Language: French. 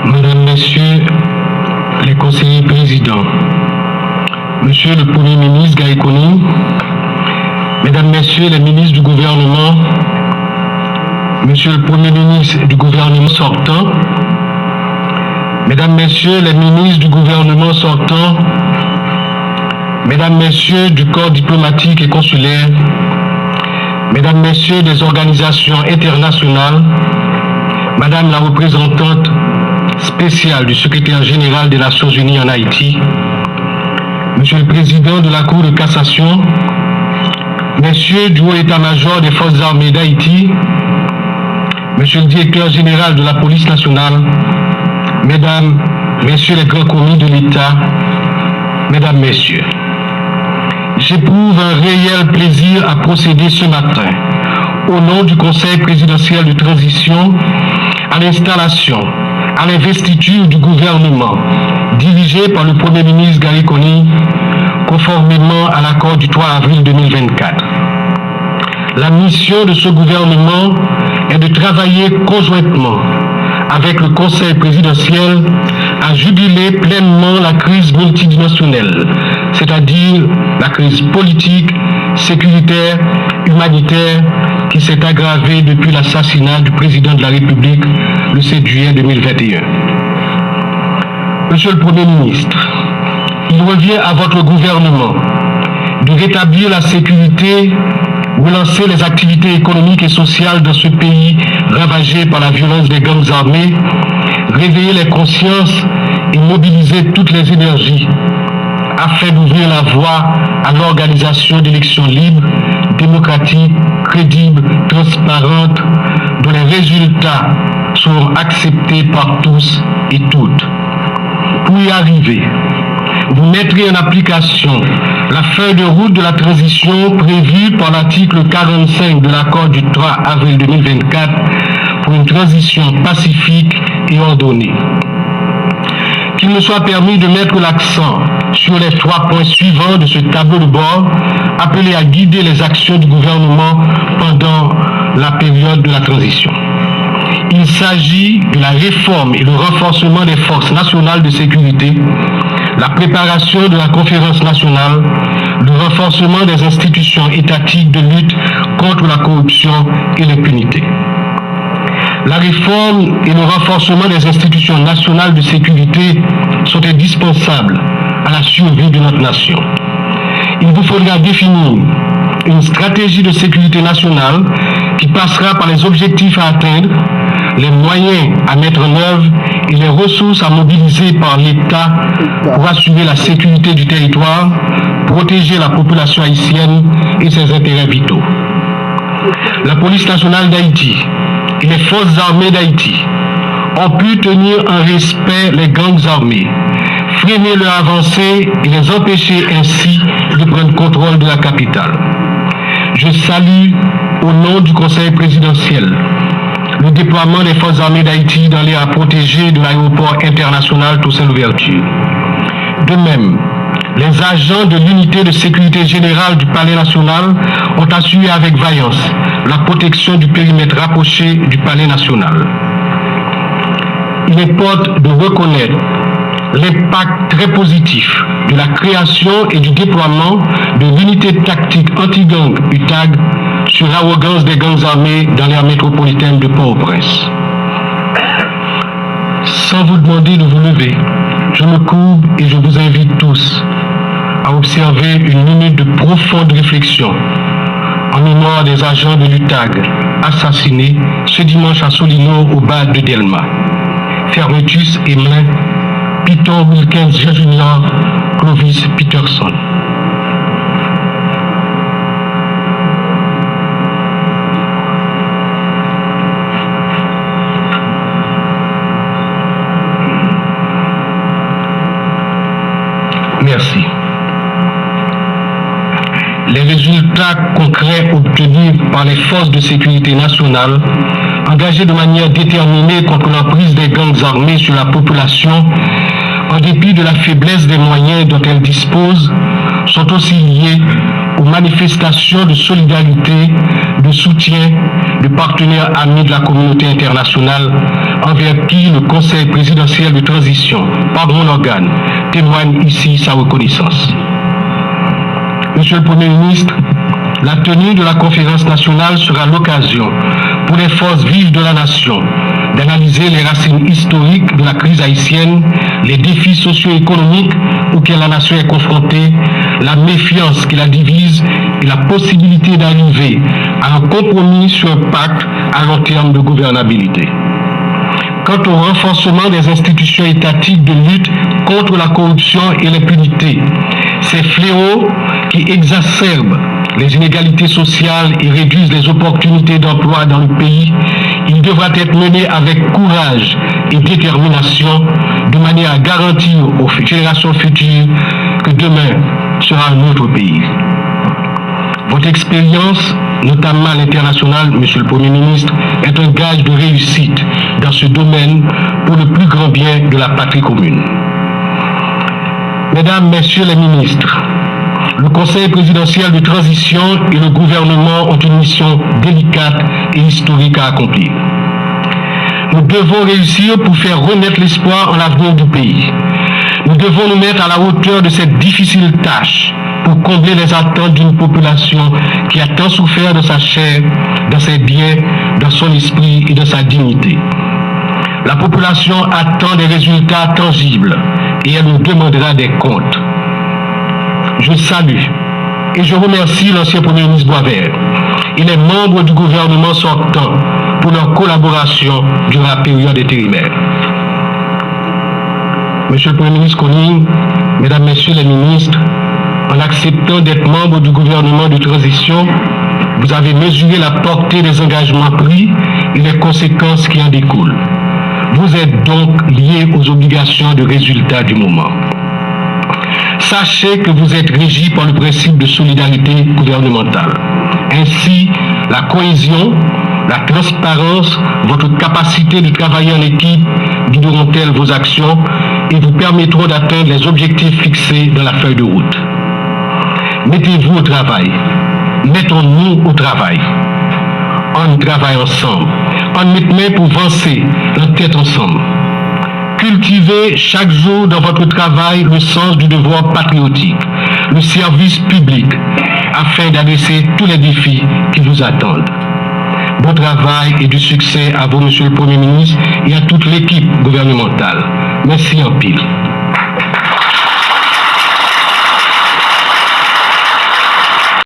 Mesdames, Messieurs les conseillers présidents, Monsieur le Premier ministre Gaïkouni, Mesdames, Messieurs les ministres du gouvernement, Monsieur le Premier ministre du gouvernement sortant, Mesdames, Messieurs les ministres du gouvernement sortant, Mesdames, Messieurs du corps diplomatique et consulaire, Mesdames, Messieurs des organisations internationales, Madame la représentante spéciale du secrétaire général des Nations Unies en Haïti, Monsieur le Président de la Cour de cassation, Messieurs du Haut État-major des Forces armées d'Haïti, Monsieur le Directeur général de la Police nationale, Mesdames, Messieurs les grands commis de l'État, Mesdames, Messieurs, j'éprouve un réel plaisir à procéder ce matin, au nom du Conseil présidentiel de transition, à l'installation, à l'investiture du gouvernement dirigé par le Premier ministre Gaïkouni, conformément à l'accord du 3 avril 2024. La mission de ce gouvernement est de travailler conjointement avec le Conseil présidentiel à juguler pleinement la crise multidimensionnelle, c'est-à-dire la crise politique, sécuritaire, humanitaire, qui s'est aggravée depuis l'assassinat du président de la République le 7 juillet 2021. Monsieur le Premier ministre, il revient à votre gouvernement de rétablir la sécurité, relancer les activités économiques et sociales dans ce pays ravagé par la violence des gangs armés, réveiller les consciences et mobiliser toutes les énergies afin d'ouvrir la voie à l'organisation d'élections libres, démocratiques, crédibles, transparentes, dont les résultats seront acceptés par tous et toutes. Pour y arriver, vous mettrez en application la feuille de route de la transition prévue par l'article 45 de l'accord du 3 avril 2024 pour une transition pacifique et ordonnée. Qu'il me soit permis de mettre l'accent sur les 3 points suivants de ce tableau de bord appelé à guider les actions du gouvernement pendant la période de la transition. Il s'agit de la réforme et le renforcement des forces nationales de sécurité, la préparation de la conférence nationale, le renforcement des institutions étatiques de lutte contre la corruption et l'impunité. La réforme et le renforcement des institutions nationales de sécurité sont indispensables à la survie de notre nation. Il vous faudra définir une stratégie de sécurité nationale qui passera par les objectifs à atteindre, les moyens à mettre en œuvre et les ressources à mobiliser par l'État pour assurer la sécurité du territoire, protéger la population haïtienne et ses intérêts vitaux. La police nationale d'Haïti et les forces armées d'Haïti ont pu tenir en respect les gangs armés, freiner leur avancée et les empêcher ainsi de prendre contrôle de la capitale. Je salue au nom du Conseil présidentiel le déploiement des forces armées d'Haïti dans les aires protégées de l'aéroport international Toussaint-Louverture. De même, les agents de l'unité de sécurité générale du Palais national ont assuré avec vaillance la protection du périmètre rapproché du Palais national. Il importe de reconnaître l'impact très positif de la création et du déploiement de l'unité tactique anti-gang UTAG sur l'arrogance des gangs armés dans l'aire métropolitaine de Port-au-Prince. Sans vous demander de vous lever, je me courbe et je vous invite tous à observer une minute de profonde réflexion en mémoire des agents de l'UTAG assassinés ce dimanche à Solino au bad de Delma. Fermetus Emelin, Peter Wilkins Jr., Clovis Peterson. Merci. Les résultats concrets obtenus par les forces de sécurité nationale, engagées de manière déterminée contre l'emprise des gangs armés sur la population, en dépit de la faiblesse des moyens dont elles disposent, sont aussi liées aux manifestations de solidarité, de soutien de partenaires amis de la communauté internationale envers qui le Conseil présidentiel de transition, par mon organe, témoigne ici sa reconnaissance. Monsieur le Premier ministre, la tenue de la conférence nationale sera l'occasion pour les forces vives de la nation d'analyser les racines historiques de la crise haïtienne, les défis socio-économiques auxquels la nation est confrontée, la méfiance qui la divise et la possibilité d'arriver à un compromis sur un pacte à long terme de gouvernabilité. Quant au renforcement des institutions étatiques de lutte contre la corruption et l'impunité, ces fléaux qui exacerbent les inégalités sociales et réduisent les opportunités d'emploi dans le pays, il devra être mené avec courage et détermination de manière à garantir aux générations futures que demain sera un autre pays. Votre expérience, notamment à l'international, Monsieur le Premier ministre, est un gage de réussite dans ce domaine pour le plus grand bien de la patrie commune. Mesdames, Messieurs les ministres, le Conseil présidentiel de transition et le gouvernement ont une mission délicate et historique à accomplir. Nous devons réussir pour faire renaître l'espoir en l'avenir du pays. Nous devons nous mettre à la hauteur de cette difficile tâche pour combler les attentes d'une population qui a tant souffert de sa chair, de ses biens, de son esprit et de sa dignité. La population attend des résultats tangibles et elle nous demandera des comptes. Je salue et je remercie l'ancien Premier ministre Boisvert et les membres du gouvernement sortant pour leur collaboration durant la période intérimaire. Monsieur le Premier ministre Koning, Mesdames, Messieurs les ministres, en acceptant d'être membre du gouvernement de transition, vous avez mesuré la portée des engagements pris et les conséquences qui en découlent. Vous êtes donc liés aux obligations de résultat du moment. Sachez que vous êtes régis par le principe de solidarité gouvernementale. Ainsi, la cohésion, la transparence, votre capacité de travailler en équipe guideront-elles vos actions et vous permettront d'atteindre les objectifs fixés dans la feuille de route. Mettez-vous au travail. Mettons-nous au travail. On travaille ensemble. On met main pour avancer la tête ensemble. Cultivez chaque jour dans votre travail le sens du devoir patriotique, le service public, afin d'adresser tous les défis qui vous attendent. Bon travail et du succès à vous, Monsieur le Premier ministre, et à toute l'équipe gouvernementale. Merci en pile.